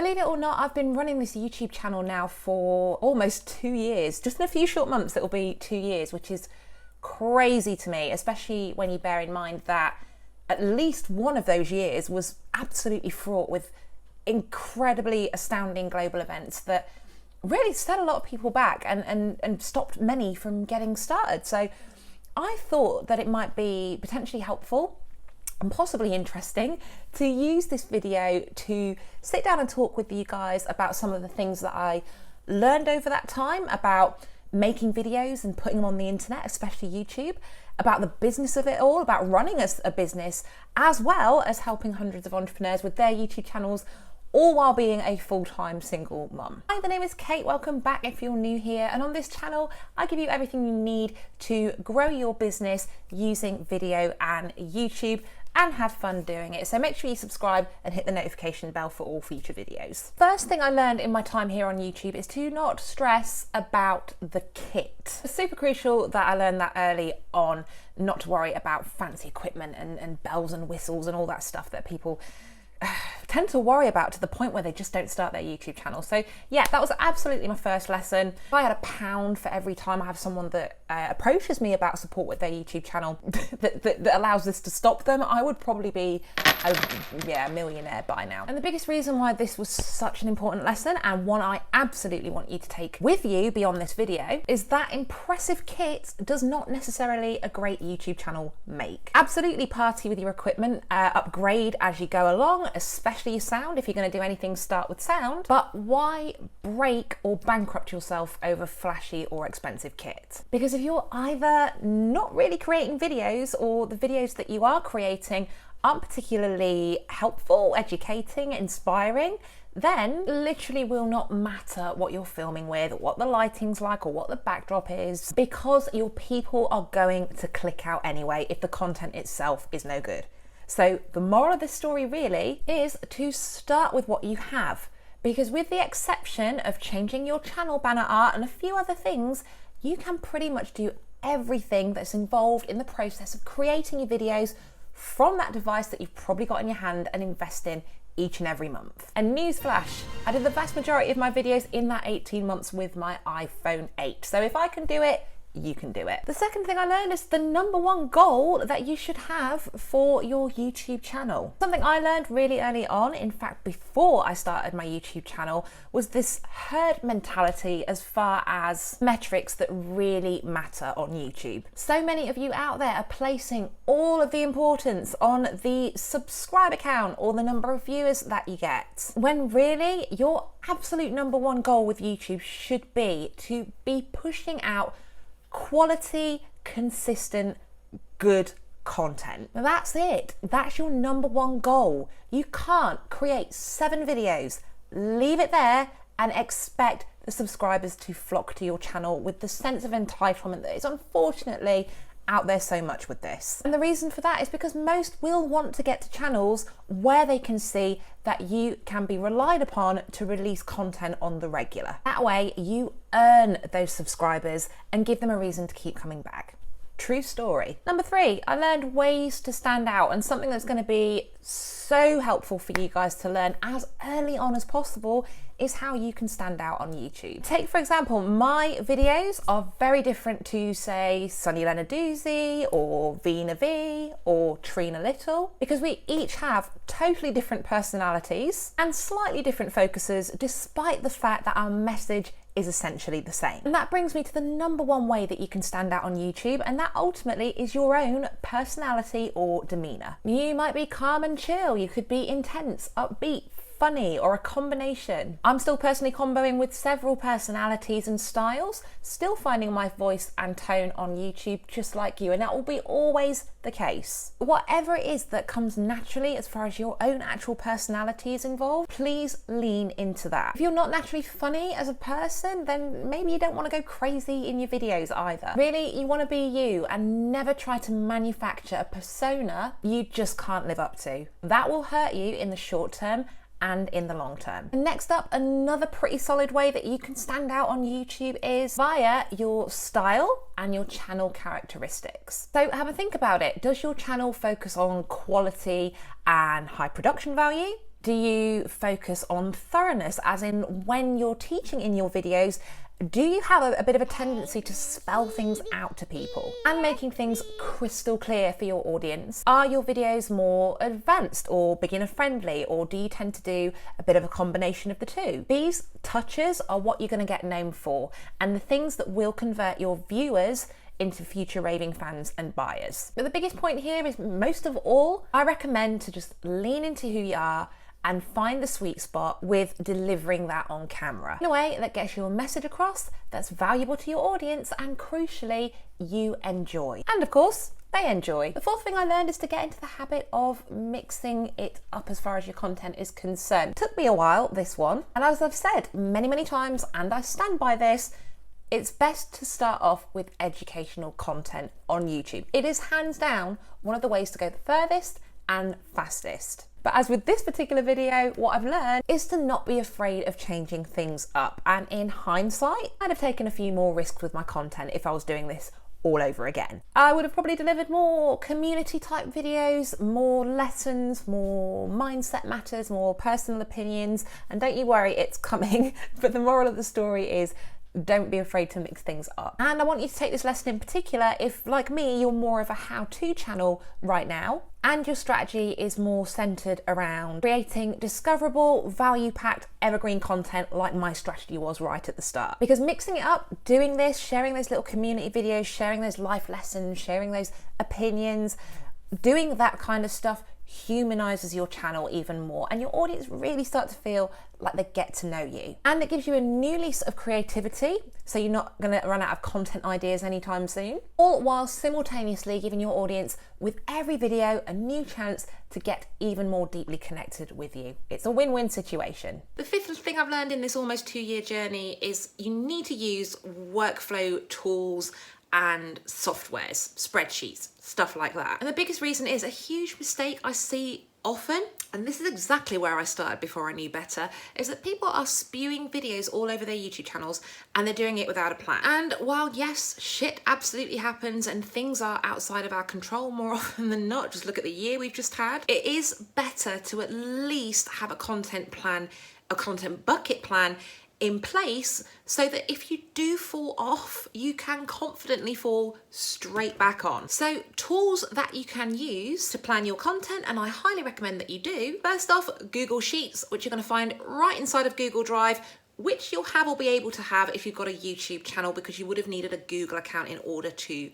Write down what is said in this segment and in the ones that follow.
Believe it or not, I've been running this YouTube channel now for almost 2 years. Just in a few short months, it'll be 2 years, which is crazy to me, especially when you bear in mind that at least one of those years was absolutely fraught with incredibly astounding global events that really set a lot of people back and stopped many from getting started. So I thought that it might be potentially helpful and possibly interesting to use this video to sit down and talk with you guys about some of the things that I learned over that time about making videos and putting them on the internet, especially YouTube, about the business of it all, about running a business, as well as helping hundreds of entrepreneurs with their YouTube channels, all while being a full-time single mum. Hi, my name is Kate. Welcome back if you're new here. And on this channel, I give you everything you need to grow your business using video and YouTube and have fun doing it. So make sure you subscribe and hit the notification bell for all future videos. First thing I learned in my time here on YouTube is to not stress about the kit. It's super crucial that I learned that early on, not to worry about fancy equipment and bells and whistles and all that stuff that people tend to worry about to the point where they just don't start their YouTube channel. So yeah, that was absolutely my first lesson. If I had £1 for every time I have someone that approaches me about support with their YouTube channel that allows this to stop them, I would probably be a millionaire by now. And the biggest reason why this was such an important lesson, and one I absolutely want you to take with you beyond this video, is that impressive kit does not necessarily a great YouTube channel make. Absolutely party with your equipment, upgrade as you go along, especially your sound. If you're going to do anything, start with sound. But why break or bankrupt yourself over flashy or expensive kit? Because if you're either not really creating videos, or the videos that you are creating aren't particularly helpful, educating, inspiring, then literally will not matter what you're filming with, or what the lighting's like, or what the backdrop is, because your people are going to click out anyway if the content itself is no good. So the moral of this story really is to start with what you have, because with the exception of changing your channel banner art and a few other things, you can pretty much do everything that's involved in the process of creating your videos from that device that you've probably got in your hand and invest in each and every month. And newsflash, I did the vast majority of my videos in that 18 months with my iPhone 8. So if I can do it, you can do it. The second thing I learned is the #1 goal that you should have for your YouTube channel. Something I learned really early on, in fact before I started my YouTube channel, was this herd mentality as far as metrics that really matter on YouTube. So many of you out there are placing all of the importance on the subscriber count or the number of viewers that you get, when really your absolute #1 goal with YouTube should be to be pushing out quality, consistent, good content. Now that's it. That's your #1 goal. You can't create 7 videos, leave it there, and expect the subscribers to flock to your channel with the sense of entitlement that is unfortunately out there so much with this. And the reason for that is because most will want to get to channels where they can see that you can be relied upon to release content on the regular. That way you earn those subscribers and give them a reason to keep coming back. True story. #3, I learned ways to stand out, and something that's going to be so helpful for you guys to learn as early on as possible is how you can stand out on YouTube. Take, for example, my videos are very different to, say, Sunny Lenarduzzi or Vina V or Trina Little, because we each have totally different personalities and slightly different focuses, despite the fact that our message is essentially the same. And that brings me to the #1 way that you can stand out on YouTube, and that ultimately is your own personality or demeanor. You might be calm and chill, you could be intense, upbeat, funny, or a combination. I'm still personally comboing with several personalities and styles, still finding my voice and tone on YouTube just like you, and that will be always the case. Whatever it is that comes naturally as far as your own actual personality is involved, please lean into that. If you're not naturally funny as a person, then maybe you don't want to go crazy in your videos either. Really, you want to be you and never try to manufacture a persona you just can't live up to. That will hurt you in the short term and in the long term. And next up, another pretty solid way that you can stand out on YouTube is via your style and your channel characteristics. So have a think about it. Does your channel focus on quality and high production value? Do you focus on thoroughness, as in when you're teaching in your videos, do you have a bit of a tendency to spell things out to people and making things crystal clear for your audience? Are your videos more advanced or beginner friendly, or do you tend to do a bit of a combination of the two? These touches are what you're going to get known for, and the things that will convert your viewers into future raving fans and buyers. But the biggest point here is, most of all, I recommend to just lean into who you are and find the sweet spot with delivering that on camera in a way that gets your message across, that's valuable to your audience, and crucially, you enjoy. And of course, they enjoy. The fourth thing I learned is to get into the habit of mixing it up as far as your content is concerned. It took me a while, this one, and as I've said many times, and I stand by this, it's best to start off with educational content on YouTube. It is hands down one of the ways to go the furthest and fastest. But as with this particular video, what I've learned is to not be afraid of changing things up. And in hindsight, I'd have taken a few more risks with my content if I was doing this all over again. I would have probably delivered more community type videos, more lessons, more mindset matters, more personal opinions. And don't you worry, it's coming. But the moral of the story is, don't be afraid to mix things up. And I want you to take this lesson in particular if, like me, you're more of a how-to channel right now, and your strategy is more centered around creating discoverable, value-packed, evergreen content like my strategy was right at the start. Because mixing it up, doing this, sharing those little community videos, sharing those life lessons, sharing those opinions, doing that kind of stuff humanizes your channel even more, and your audience really start to feel like they get to know you. And it gives you a new lease of creativity, so you're not going to run out of content ideas anytime soon, all while simultaneously giving your audience with every video a new chance to get even more deeply connected with you. It's a win-win situation. The fifth thing I've learned in this almost 2-year journey is you need to use workflow tools and softwares, spreadsheets, stuff like that. And the biggest reason is a huge mistake I see often, and this is exactly where I started before I knew better, is that people are spewing videos all over their YouTube channels and they're doing it without a plan. And while yes, shit absolutely happens and things are outside of our control more often than not, just look at the year we've just had, it is better to at least have a content plan, a content bucket plan in place, so that if you do fall off, you can confidently fall straight back on. So tools that you can use to plan your content, and I highly recommend that you do. First off, Google Sheets, which you're going to find right inside of Google Drive, which you'll have or be able to have if you've got a YouTube channel, because you would have needed a Google account in order to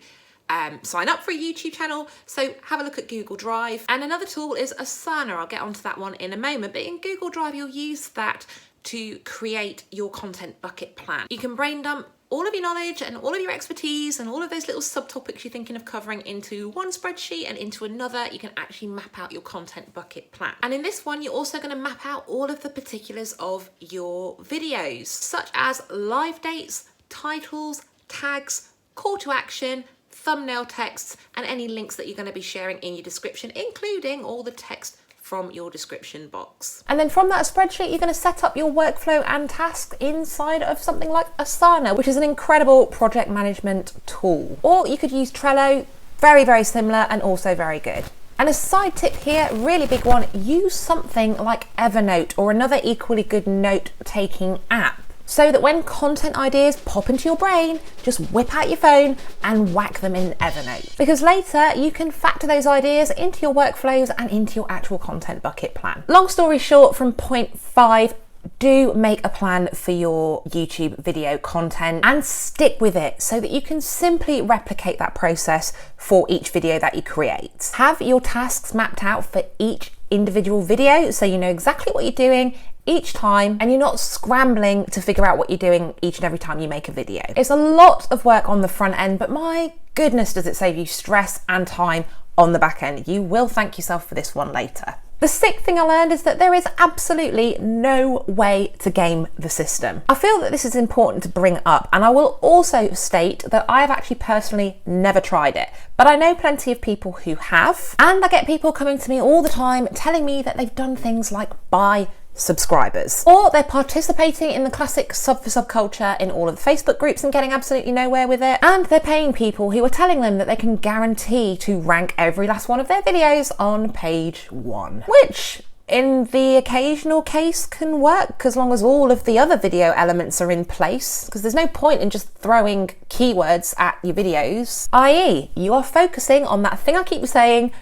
sign up for a YouTube channel. So have a look at Google Drive. And another tool is Asana. I'll get onto that one in a moment, but in Google Drive, you'll use that to create your content bucket plan. You can brain dump all of your knowledge and all of your expertise and all of those little subtopics you're thinking of covering into one spreadsheet, and into another you can actually map out your content bucket plan. And in this one, you're also going to map out all of the particulars of your videos, such as live dates, titles, tags, call to action, thumbnail texts, and any links that you're going to be sharing in your description, including all the text from your description box. And then from that spreadsheet, you're going to set up your workflow and tasks inside of something like Asana, which is an incredible project management tool. Or you could use Trello, very similar and also very good. And a side tip here, really big one, use something like Evernote or another equally good note-taking app, so that when content ideas pop into your brain, just whip out your phone and whack them in Evernote. Because later you can factor those ideas into your workflows and into your actual content bucket plan. Long story short, from point 5, do make a plan for your YouTube video content and stick with it so that you can simply replicate that process for each video that you create. Have your tasks mapped out for each individual video so you know exactly what you're doing each time, and you're not scrambling to figure out what you're doing each and every time you make a video. It's a lot of work on the front end, but my goodness does it save you stress and time on the back end. You will thank yourself for this one later. The sixth thing I learned is that there is absolutely no way to game the system. I feel that this is important to bring up, and I will also state that I have actually personally never tried it, but I know plenty of people who have, and I get people coming to me all the time telling me that they've done things like buy subscribers, or they're participating in the classic sub for sub culture in all of the Facebook groups and getting absolutely nowhere with it, and they're paying people who are telling them that they can guarantee to rank every last one of their videos on page 1, which in the occasional case can work, as long as all of the other video elements are in place, because there's no point in just throwing keywords at your videos, i.e. you are focusing on that thing I keep saying,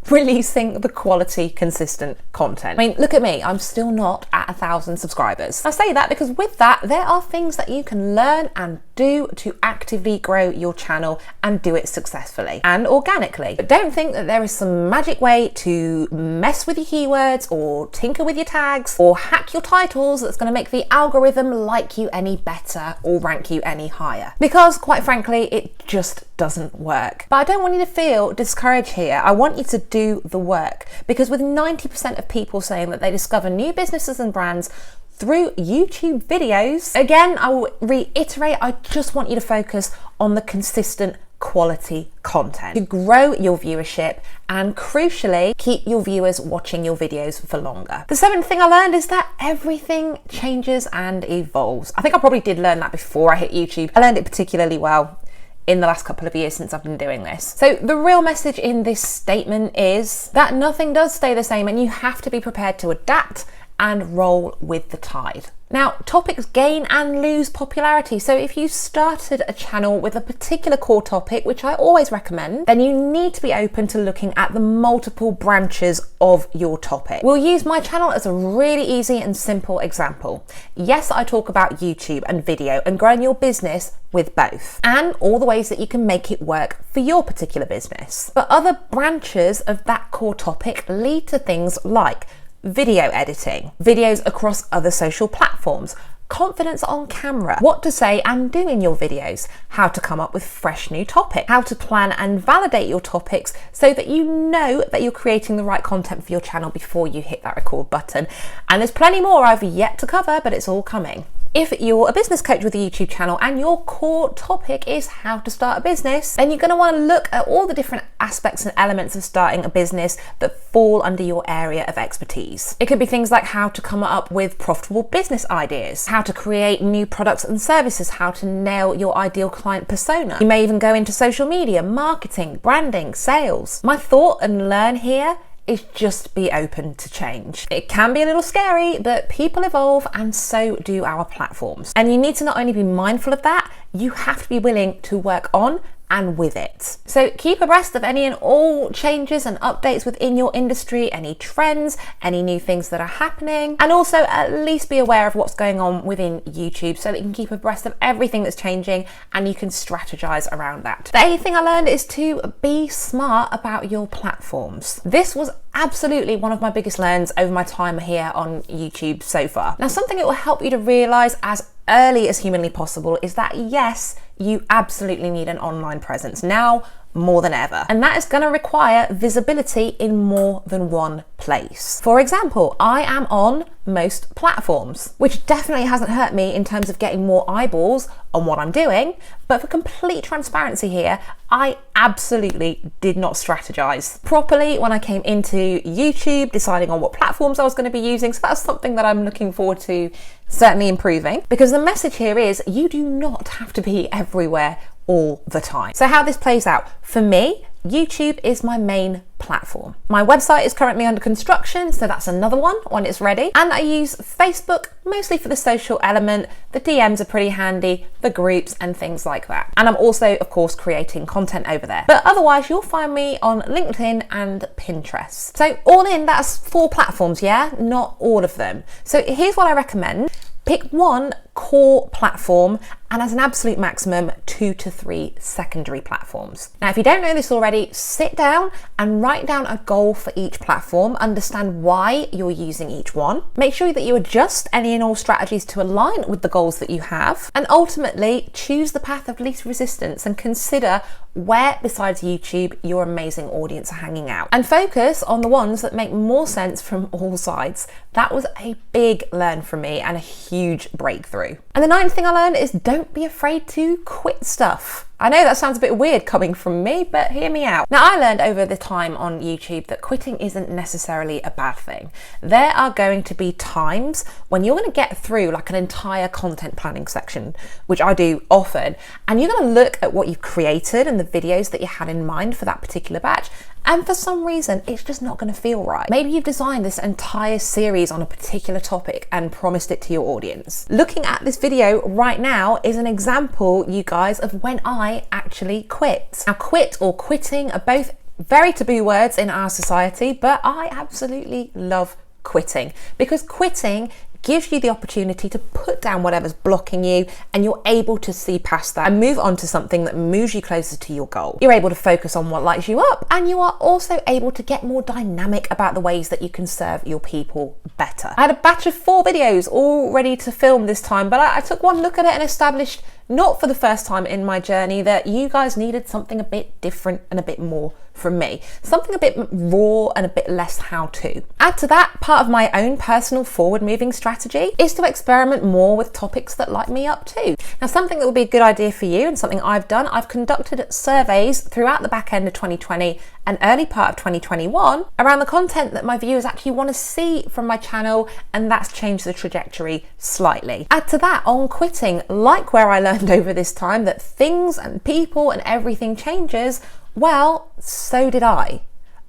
releasing the quality, consistent content. I mean, look at me, I'm still not at 1,000 subscribers. I say that because with that, there are things that you can learn and do to actively grow your channel and do it successfully and organically. But don't think that there is some magic way to mess with your keywords or tinker with your tags or hack your titles that's going to make the algorithm like you any better or rank you any higher. Because quite frankly, it just doesn't work. But I don't want you to feel discouraged here. I want you to do the work, because with 90% of people saying that they discover new businesses and brands through YouTube videos, again, I will reiterate, I just want you to focus on the consistent quality content to grow your viewership and crucially keep your viewers watching your videos for longer. The seventh thing I learned is that everything changes and evolves. I think I probably did learn that before I hit YouTube. I learned it particularly well in the last couple of years since I've been doing this. So the real message in this statement is that nothing does stay the same and you have to be prepared to adapt and roll with the tide. Now, topics gain and lose popularity. So if you started a channel with a particular core topic, which I always recommend, then you need to be open to looking at the multiple branches of your topic. We'll use my channel as a really easy and simple example. Yes, I talk about YouTube and video and growing your business with both and all the ways that you can make it work for your particular business. But other branches of that core topic lead to things like video editing, videos across other social platforms, confidence on camera, what to say and do in your videos, how to come up with fresh new topics, how to plan and validate your topics so that you know that you're creating the right content for your channel before you hit that record button. And there's plenty more I've yet to cover, but it's all coming. If you're a business coach with a YouTube channel and your core topic is how to start a business, then you're going to want to look at all the different aspects and elements of starting a business that fall under your area of expertise. It could be things like how to come up with profitable business ideas, how to create new products and services, how to nail your ideal client persona. You may even go into social media, marketing, branding, sales. My thought and learn here is just be open to change. It can be a little scary, but people evolve and so do our platforms. And you need to not only be mindful of that, you have to be willing to work on and with it. So keep abreast of any and all changes and updates within your industry, any trends, any new things that are happening, and also at least be aware of what's going on within YouTube so that you can keep abreast of everything that's changing and you can strategize around that. The eighth thing I learned is to be smart about your platforms. This was absolutely one of my biggest learns over my time here on YouTube so far. Now, something it will help you to realize as early as humanly possible is that yes, you absolutely need an online presence now more than ever. And that is going to require visibility in more than one place. For example, I am on most platforms, which definitely hasn't hurt me in terms of getting more eyeballs on what I'm doing. But for complete transparency here, I absolutely did not strategize properly when I came into YouTube, deciding on what platforms I was going to be using. So that's something that I'm looking forward to certainly improving, because the message here is you do not have to be everywhere all the time. So how this plays out, for me, YouTube is my main platform. My website is currently under construction, so that's another one when it's ready. And I use Facebook mostly for the social element. The DMs are pretty handy, the groups and things like that. And I'm also, of course, creating content over there. But otherwise, you'll find me on LinkedIn and Pinterest. So all in, that's 4 platforms, yeah? Not all of them. So here's what I recommend. Pick one core platform and as an absolute maximum 2 to 3 secondary platforms. Now, if you don't know this already, sit down and write down a goal for each platform, understand why you're using each one, make sure that you adjust any and all strategies to align with the goals that you have, and ultimately choose the path of least resistance and consider where besides YouTube your amazing audience are hanging out, and focus on the ones that make more sense from all sides. That was a big learn for me and a huge breakthrough. And the 9th thing I learned is don't be afraid to quit stuff. I know that sounds a bit weird coming from me, but hear me out. Now, I learned over the time on YouTube that quitting isn't necessarily a bad thing. There are going to be times when you're going to get through like an entire content planning section, which I do often, and you're going to look at what you've created and the videos that you had in mind for that particular batch, and for some reason it's just not going to feel right. Maybe you've designed this entire series on a particular topic and promised it to your audience. Looking at this video right now is an example, you guys, of when I actually quit. Now, quit or quitting are both very taboo words in our society, but I absolutely love quitting, because quitting gives you the opportunity to put down whatever's blocking you, and you're able to see past that and move on to something that moves you closer to your goal. You're able to focus on what lights you up, and you are also able to get more dynamic about the ways that you can serve your people better. I had a batch of 4 videos all ready to film this time, but I took one look at it and established, not for the first time in my journey, that you guys needed something a bit different and a bit more from me. Something a bit raw and a bit less how-to. Add to that, part of my own personal forward-moving strategy is to experiment more with topics that light me up too. Now, something that would be a good idea for you, and something I've done, I've conducted surveys throughout the back end of 2020 and early part of 2021 around the content that my viewers actually want to see from my channel, and that's changed the trajectory slightly. Add to that, on quitting, like where I learned over this time that things and people and everything changes, well, so did I.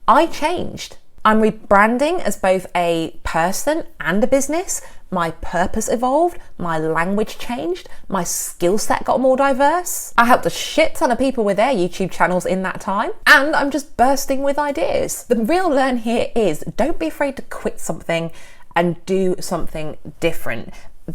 I changed. I'm rebranding as both a person and a business. My purpose evolved, my language changed, my skill set got more diverse. I helped a shit ton of people with their YouTube channels in that time, and I'm just bursting with ideas. The real learn here is, don't be afraid to quit something and do something different.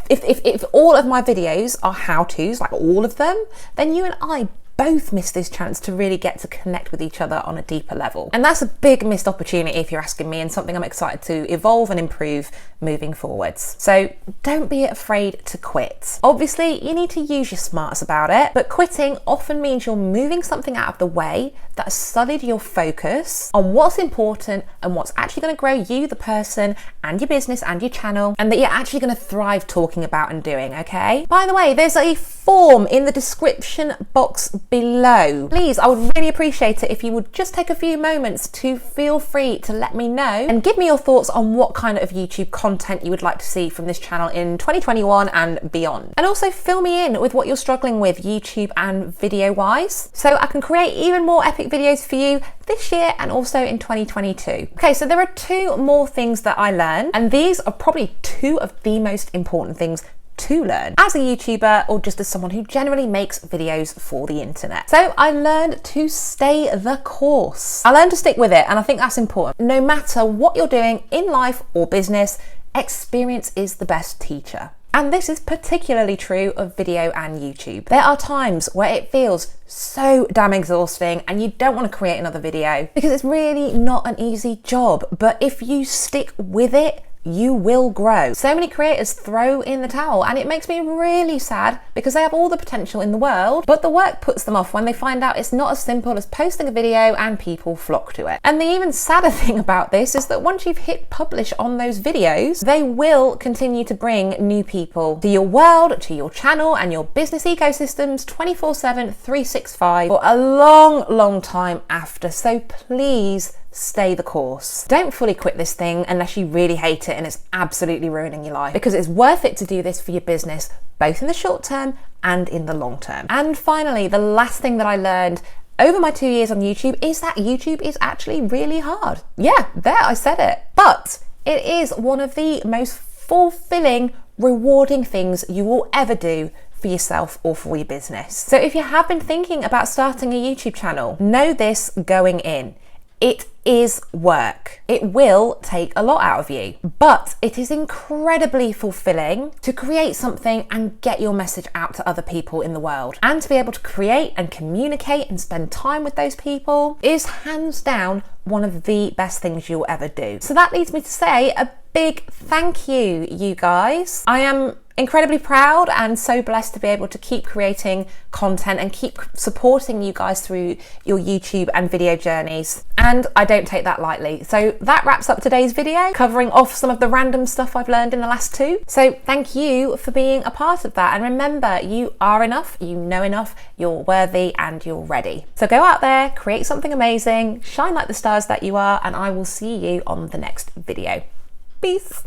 If all of my videos are how-tos, like all of them, then you and I both miss this chance to really get to connect with each other on a deeper level. And that's a big missed opportunity if you're asking me, and something I'm excited to evolve and improve moving forwards. So don't be afraid to quit. Obviously, you need to use your smarts about it, but quitting often means you're moving something out of the way that has sullied your focus on what's important and what's actually going to grow you, the person, and your business and your channel, and that you're actually going to thrive talking about and doing, okay? By the way, there's a form in the description box below. Please, I would really appreciate it if you would just take a few moments to feel free to let me know and give me your thoughts on what kind of YouTube content you would like to see from this channel in 2021 and beyond. And also fill me in with what you're struggling with YouTube and video wise, so I can create even more epic videos for you this year and also in 2022. Okay, so there are 2 more things that I learned, and these are probably 2 of the most important things to learn as a YouTuber, or just as someone who generally makes videos for the internet. So I learned to stay the course. I learned to stick with it, and I think that's important. No matter what you're doing in life or business, experience is the best teacher. And this is particularly true of video and YouTube. There are times where it feels so damn exhausting and you don't want to create another video, because it's really not an easy job. But if you stick with it, you will grow. So many creators throw in the towel, and it makes me really sad, because they have all the potential in the world, but the work puts them off when they find out it's not as simple as posting a video and people flock to it. And the even sadder thing about this is that once you've hit publish on those videos, they will continue to bring new people to your world, to your channel and your business ecosystems 24/7, 365 for a long time after. So please stay the course. Don't fully quit this thing unless you really hate it and it's absolutely ruining your life, because it's worth it to do this for your business, both in the short term and in the long term. And finally, the last thing that I learned over my 2 years on YouTube is that YouTube is actually really hard. Yeah, there, I said it. But it is one of the most fulfilling, rewarding things you will ever do for yourself or for your business. So if you have been thinking about starting a YouTube channel, know this going in. It is work. It will take a lot out of you, but it is incredibly fulfilling to create something and get your message out to other people in the world. And to be able to create and communicate and spend time with those people is hands down one of the best things you'll ever do. So that leads me to say a big thank you, you guys. I am incredibly proud and so blessed to be able to keep creating content and keep supporting you guys through your YouTube and video journeys. And I don't take that lightly. So that wraps up today's video, covering off some of the random stuff I've learned in the last 2. So thank you for being a part of that. And remember, you are enough, you know enough, you're worthy and you're ready. So go out there, create something amazing, shine like the stars that you are, and I will see you on the next video. Peace.